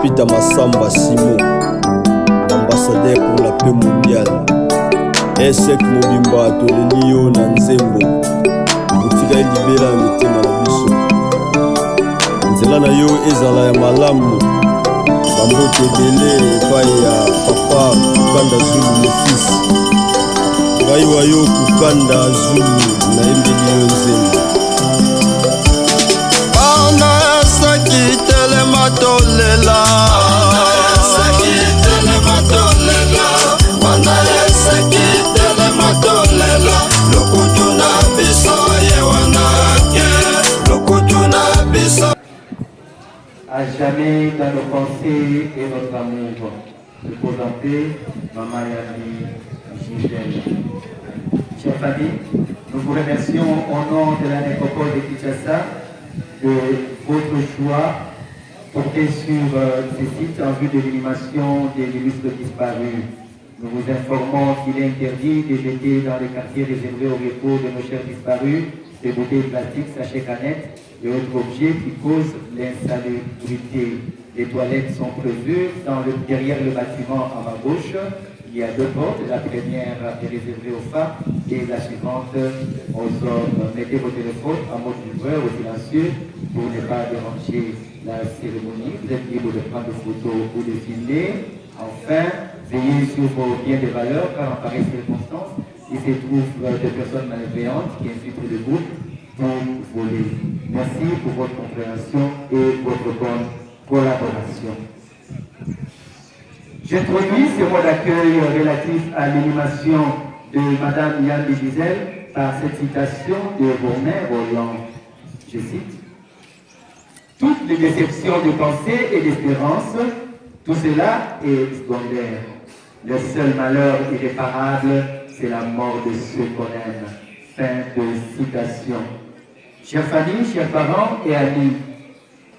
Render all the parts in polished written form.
Peter Massamba Simo, ambassadeur pour la paix mondiale. Esek Mobimba Tolelio Nanzembo, Boutika Libera Mitema na biso. Nzela na yo ezala ya malamu, bambote ebele epai ya papa Kukanda Zulu le fils. Ngai wa yo Kukanda Zulu na embeli yo nzembo. Ana sakitele matolela, sakitele matolela, ana sakitele matolela, lokutuna biso yewanake, lokutuna biso. À jamais dans nos pensées et notre amour, repose en paix, Maman Yandi Gisèle. Chers familles, nous vous remercions au nom de la nécropole de Kinshasa de votre choix porté sur ces sites en vue de l'inhumation des illustres disparus. Nous vous informons qu'il est interdit de jeter dans les quartiers réservés au repos de nos chers disparus des bouteilles plastiques, sachets, canettes et autres objets qui causent l'insalubrité. Les toilettes sont prévues derrière le bâtiment à ma gauche. Il y a deux portes. La première est réservée aux femmes et la suivante aux hommes. Mettez vos téléphones en mode livreur ou silencieux pour ne pas déranger la cérémonie. Vous êtes libre de prendre des photos ou de filmer. Enfin, veillez sur vos biens de valeur car en pareille circonstance, il se trouve des personnes malveillantes qui infiltrent le groupe pour voler. Merci pour votre compréhension et votre bonne collaboration. J'introduis ce mot d'accueil relatif à l'inhumation de Madame Yandi Gisèle par cette citation de Romain Rolland. Je cite: toutes les déceptions de pensée et d'espérance, tout cela est secondaire. Le seul malheur irréparable, c'est la mort de ceux qu'on aime. Fin de citation. Chers familles, chers parents et amis,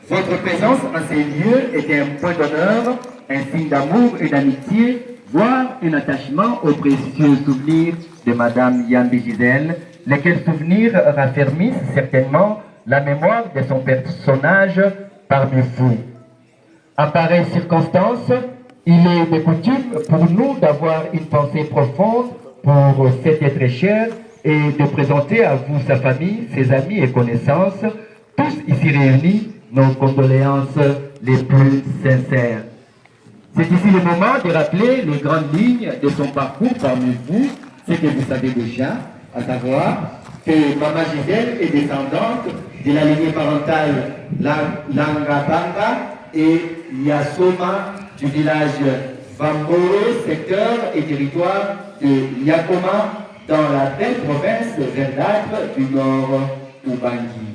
votre présence en ces lieux est un point d'honneur, un signe d'amour et d'amitié, voire un attachement aux précieux souvenirs de Madame Yandi Gisèle, lesquels souvenirs raffermissent certainement la mémoire de son personnage parmi vous. En pareille circonstance, il est de coutume pour nous d'avoir une pensée profonde pour cet être cher et de présenter à vous, sa famille, ses amis et connaissances, tous ici réunis, nos condoléances les plus sincères. C'est ici le moment de rappeler les grandes lignes de son parcours parmi vous, ce que vous savez déjà, à savoir que Maman Gisèle est descendante de la lignée parentale Langabanga et Yasoma du village Vamboro, secteur et territoire de Yakoma, dans la belle province verdâtre du Nord Ubangi.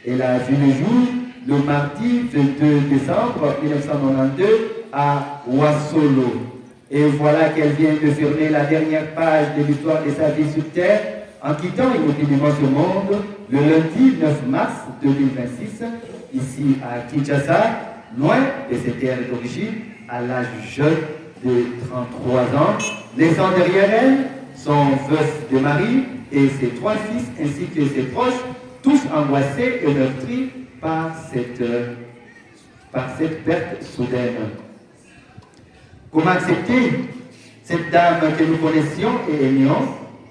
Elle a vu le jour le mardi 22 décembre 1992 à Wasolo. Et voilà qu'elle vient de fermer la dernière page de l'histoire de sa vie sur Terre en quittant immédiatement ce monde le lundi 9 mars 2026, ici à Kinshasa, loin de ses terres d'origine, à l'âge jeune de 33 ans, laissant derrière elle son veuf de mari et ses trois fils ainsi que ses proches, tous angoissés et meurtris par cette perte soudaine. Comment accepter cette dame que nous connaissions et aimions,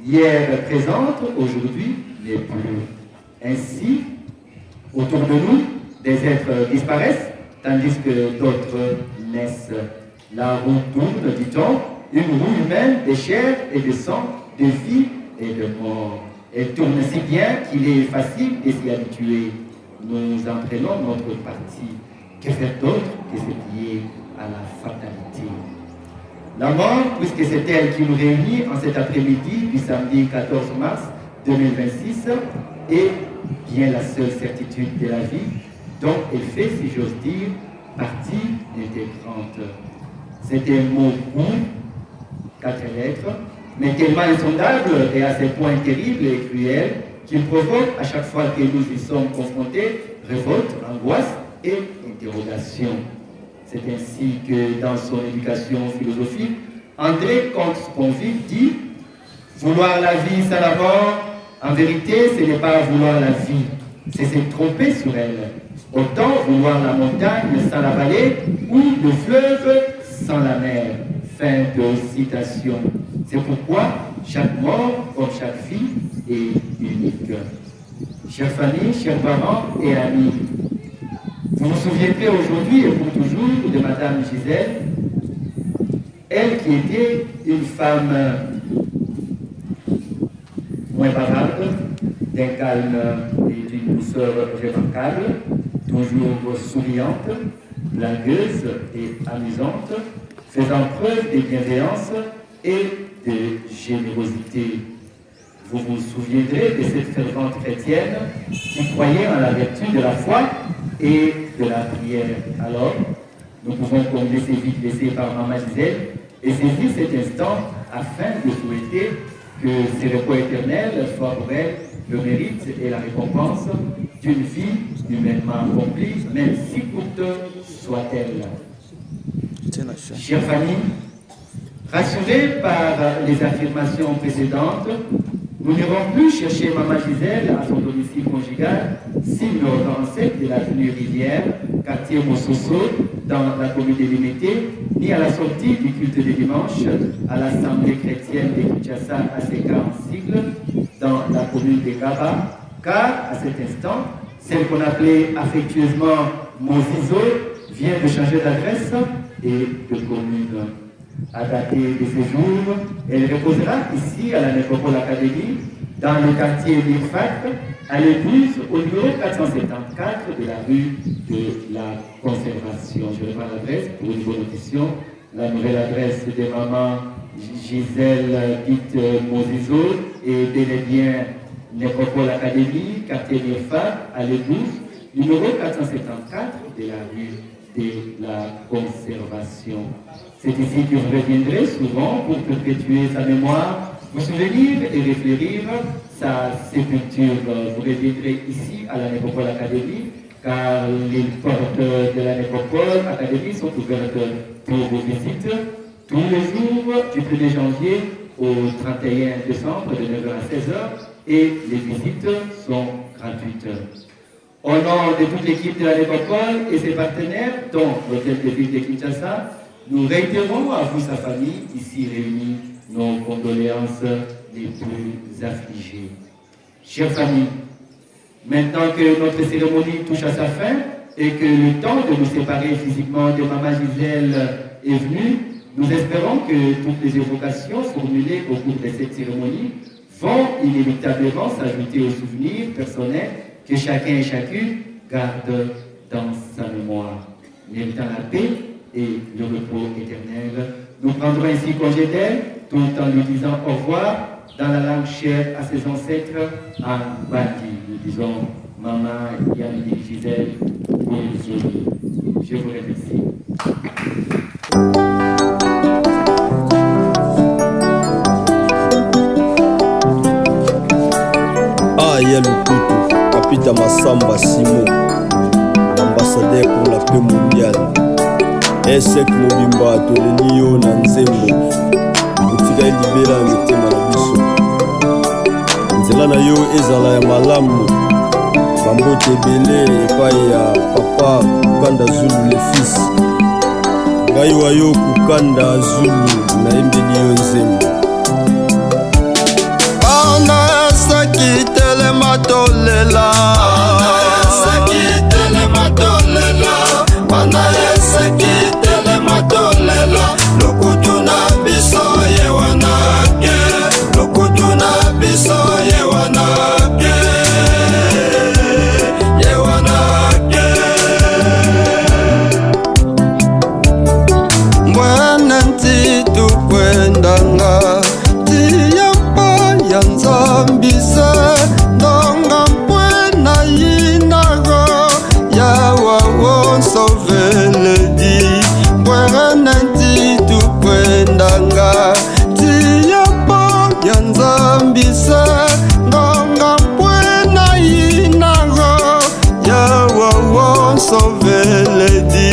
hier présente, aujourd'hui n'est plus. Ainsi, autour de nous, des êtres disparaissent, tandis que d'autres naissent. La roue tourne, dit-on, une roue humaine de chair et de sang, de vie et de mort. Elle tourne si bien qu'il est facile de s'y habituer. Nous en prenons notre parti. Que faire d'autre que se plier à la fatalité? La mort, puisque c'est elle qui nous réunit en cet après-midi du samedi 14 mars 2026, est bien la seule certitude de la vie, dont elle fait, si j'ose dire, partie intégrante. C'est un mot court, 4 lettres, mais tellement insondable et à ce point terrible et cruel qu'il provoque à chaque fois que nous y sommes confrontés révolte, angoisse et interrogation. C'est ainsi que dans son éducation philosophique, André Comte-Sponville dit « Vouloir la vie sans la mort, en vérité, ce n'est pas vouloir la vie, c'est se tromper sur elle. Autant vouloir la montagne sans la vallée ou le fleuve sans la mer. Fin de citation. C'est pourquoi chaque mort, comme chaque vie, est unique. Chère famille, chers parents et amis, vous vous souviendrez aujourd'hui et pour toujours de Madame Gisèle, elle qui était une femme moins bavarde, d'un calme et d'une douceur remarquable, toujours souriante, blagueuse et amusante, faisant preuve de bienveillance et de générosité. Vous vous souviendrez de cette fervente chrétienne qui croyait en la vertu de la foi et de la prière. Alors, nous pouvons combler ces vies laissées par Maman Gisèle et saisir cet instant afin de souhaiter que ce repos éternel soit pour elle le mérite et la récompense d'une vie humainement accomplie, même si courte soit-elle. Chère famille, rassurés par les affirmations précédentes, nous n'irons plus chercher Maman Gisèle à son domicile conjugal, signe renseigne de l'avenue Rivière, quartier Mossoso, dans la commune de Limité, ni à la sortie du culte de dimanche à l'Assemblée chrétienne de Kinshasa, ACK en sigle, dans la commune de Gaba, car à cet instant, celle qu'on appelait affectueusement Mozizo vient de changer d'adresse et de commune. À dater de ce jour, elle reposera ici à la Nécropole Académie, dans le quartier d'Irfak, à l'église au numéro 474 de la rue de la Conservation. Je reprends l'adresse pour une bonne audition. La nouvelle adresse de Maman Gisèle dite Mozizo est bel et bien Nécropole Académie, quartier d'Irfak, à l'église, numéro 474 de la rue de la Conservation. C'est ici que vous reviendrez souvent pour perpétuer sa mémoire, vous souvenir et réfléchir sa sépulture. Vous reviendrez ici à la Nécropole Académie, car les portes de la Nécropole Académie sont ouvertes pour vos visites tous les jours du 1er janvier au 31 décembre de 9h à 16h et les visites sont gratuites. Au nom de toute l'équipe de la Nécropole et ses partenaires, dont l'hôtel de ville de Kinshasa, nous réitérons à vous, sa famille, ici réunis, nos condoléances les plus affligées. Chère famille, maintenant que notre cérémonie touche à sa fin et que le temps de nous séparer physiquement de Maman Gisèle est venu, nous espérons que toutes les évocations formulées au cours de cette cérémonie vont inévitablement s'ajouter aux souvenirs personnels que chacun et chacune garde dans sa mémoire. Méritant la paix et le repos éternel, nous prendrons ainsi congé d'elle tout en lui disant au revoir dans la langue chère à ses ancêtres en Bandi. Nous disons Maman Yandi Gisèle, je vous remercie. Aya Lukutu, Kapita Massamba Simo, ambassadeur pour la paix mondiale. Esek Mobimba toleli yo na nzembo utika libera mitema na biso nzela na yo ezala ya malamu bambote ebele epai ya papa Kukanda Zulu le fils ngai wa yo Kukanda Zulu nayembeli yo nzembo ana eseki telema tolela Bana eseki telema tolela lokutu na biso ye wanake lokutu na biso ye wanake mbwene ntitu kwendanga tiyapa ya nzambise ndonga mbwena yinago yawa wonsoveledi mbwene ntitu kwendanga tiyapa ya nzambise ndonga mbwena yinago yawa wonsoveledi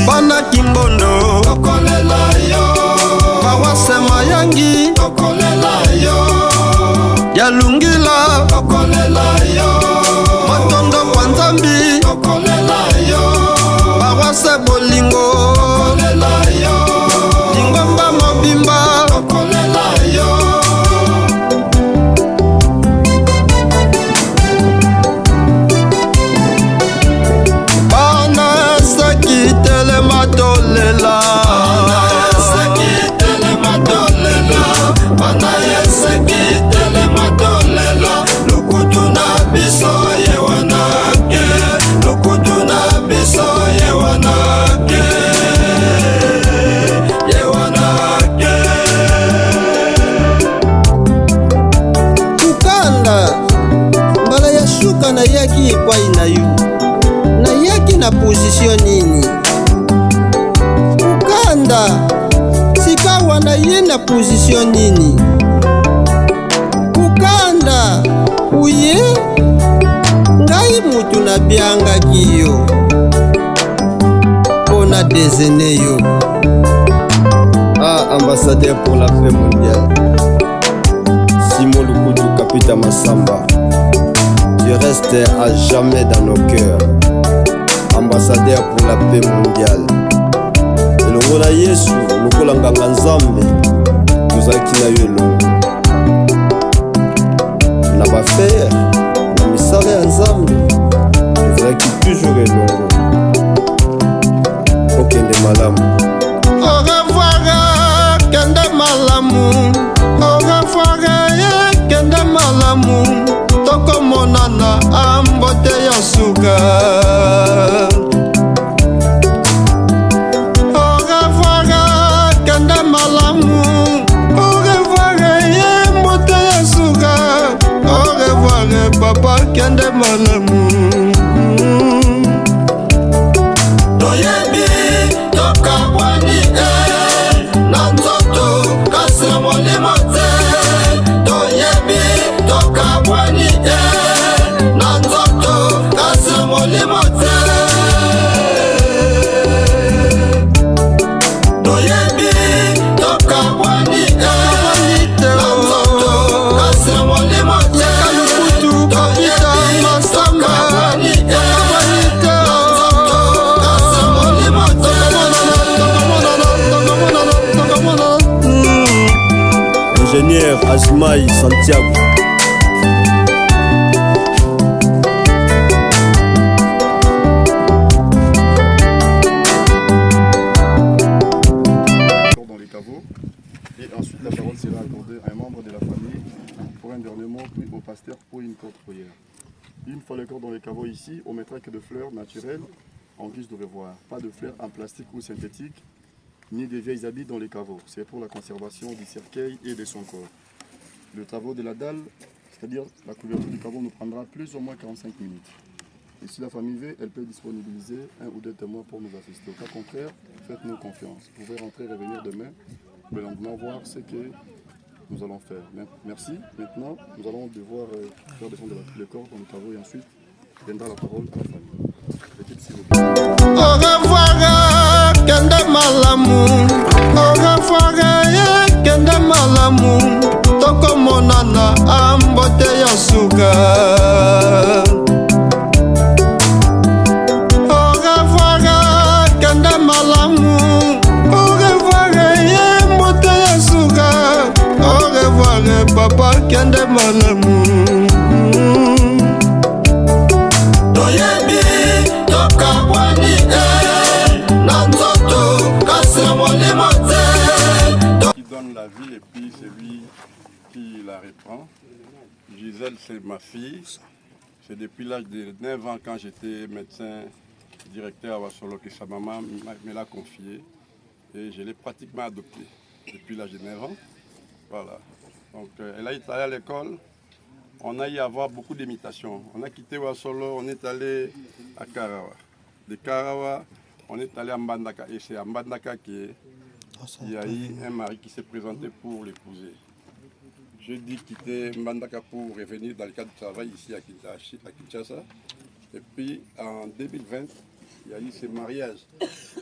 bana kimbondo okolela yo bawasema yangi okolela yo yalungila okolela yo matondo kwa nzambi okolela esekitelema tolela lukutu na biso yewanake lukutu na biso yewanake yewanake kukanda mbala ya shuka na yaki epai na yo na yaki na position nini kukanda sikawa na ye na position nini kukanda uye ngai mutu na biangaki yo pona dezene yo. Ah, ambassadeur pour la paix mondiale, Simon Lukutu Kapita Massamba, tu restes à jamais dans nos cœurs. Ambassadeur pour la paix mondiale. Elongo na Yesu, lokola nganga Nzambe, tozalaki na yo elongo. Na bafere, na misala ya Nzambe, tozalaki toujours elongo. Okende malamu. Au revoir, kende malamu. Au revoir, kende malamu. Tokomonana ambote ya suka. Au revoir, kende malamu. Au revoir, mbote ya suka. Au revoir, papa kende malamu. Toyebi tokabwani na nzoto kasi molimo te toyebi tokabwani na nzoto kasi molimo te toyebi tokabwani na nzoto kasi molimo te kalukutu kapita masamba Ingénieur Azmaï Santiago. Dans les caveaux. Et ensuite la parole sera accordée à un membre de la famille pour un dernier mot, puis au pasteur pour une courte prière. Une fois le corps dans les caveaux ici, on mettra que de fleurs naturelles en guise de revoir. Pas de fleurs en plastique ou synthétique, ni des vieilles habits dans les caveaux. C'est pour la conservation du cercueil et de son corps. Le travaux de la dalle, c'est-à-dire la couverture du caveau, nous prendra plus ou moins 45 minutes. Et si la famille veut, elle peut disponibiliser un ou deux témoins pour nous assister. Au cas contraire, faites-nous confiance. Vous pouvez rentrer et revenir demain, le lendemain, voir ce que nous allons faire. Merci. Maintenant, nous allons devoir faire descendre le corps dans le caveau et ensuite viendra la parole à la famille. L'équipe, s'il vous plaît. Au revoir, kende malamu. Au revoir, kende malamu. Tokomonana ambote ya suka. Au revoir, kende malamu. Au revoir, mbote ya suka. Au revoir, papa kende malamu. Toyebi tokabwani na nzoto kasi molimo te. Qui donne la vie et puis c'est lui qui la reprend. Gisèle, c'est ma fille. C'est depuis l'âge de 9 ans quand j'étais médecin directeur à Wassolo que sa maman me l'a confiée. Et je l'ai pratiquement adoptée depuis l'âge de 9 ans. Voilà. Donc elle a été allée à l'école. On a eu à avoir beaucoup d'imitations. On a quitté Wassolo, on est allé à Karawa. De Karawa, on est allé à Mbandaka. Et c'est à Mbandaka qu'il y a eu un mari qui s'est présenté pour l'épouser. Je dis quitter Mbandaka pour revenir dans le cadre de travail ici à Kinshasa. Et puis en 2020, il y a eu ce mariage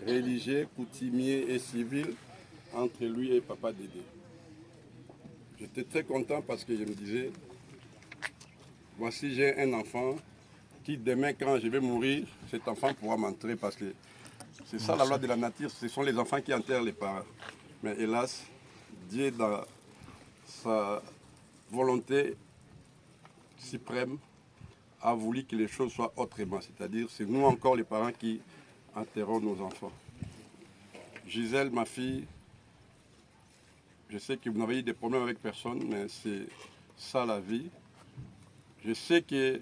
religieux, coutumier et civil entre lui et Papa Dédé. J'étais très content parce que je me disais, voici j'ai un enfant qui demain quand je vais mourir, cet enfant pourra m'entrer parce que c'est ça la loi de la nature, ce sont les enfants qui enterrent les parents. Mais hélas, Dieu dans sa volonté suprême a voulu que les choses soient autrement, c'est-à-dire c'est nous encore les parents qui enterrons nos enfants. Gisèle, ma fille, Je sais que vous n'avez eu des problèmes avec personne, mais c'est ça la vie. Je sais que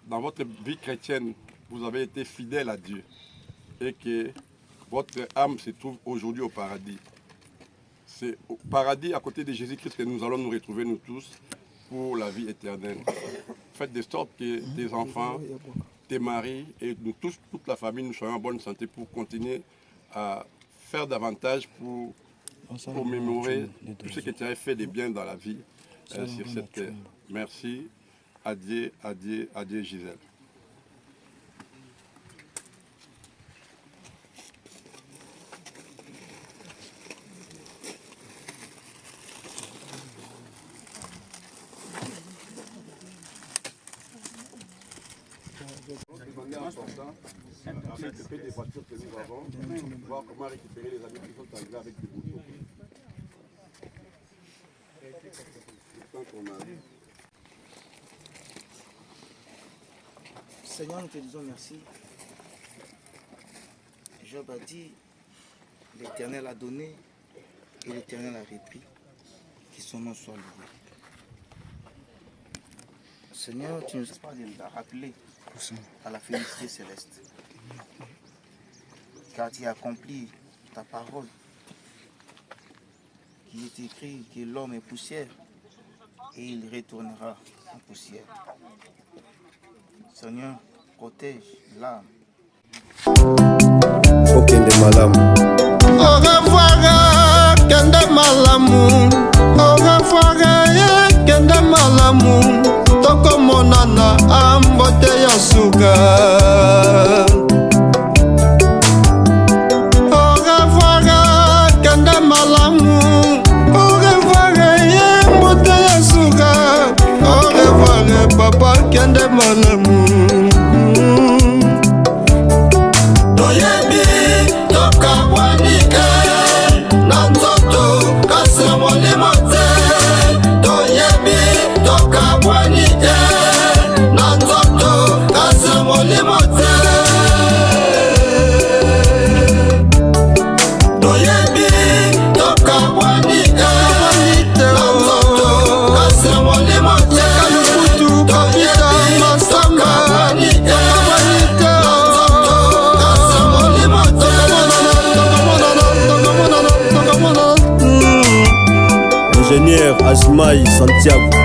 dans votre vie chrétienne, vous avez été fidèle à Dieu et que votre âme se trouve aujourd'hui au paradis. C'est au paradis à côté de Jésus-Christ que nous allons nous retrouver nous tous pour la vie éternelle. Faites de sorte que tes enfants, tes maris et nous tous, toute la famille, nous soyons en bonne santé pour continuer à faire davantage pour mémorer tout ce que tu as fait de bien dans la vie sur cette terre. Merci. Adieu, adieu, adieu Gisèle. C'est des voitures que nous avons, voir comment récupérer les amis qui sont arrivés avec des boutons. Seigneur, nous te disons merci. Job a dit, l'Éternel a donné et l'Éternel a repris. Que son nom soit loué. Seigneur, tu ne nous as pas de la rappeler à la félicité céleste. Car tu as accompli ta parole qui est écrit que l'homme est poussière et il retournera en poussière. Seigneur, protège l'âme. Okende malamu. Au revoir, kende malamu. Au revoir, kende malamu. Toko monana ambote ya suka. Au revoir, kende malamu. Au revoir, ambote ya suka. Au revoir, papa kende malamu. Ingénieur Asmaï Santiago.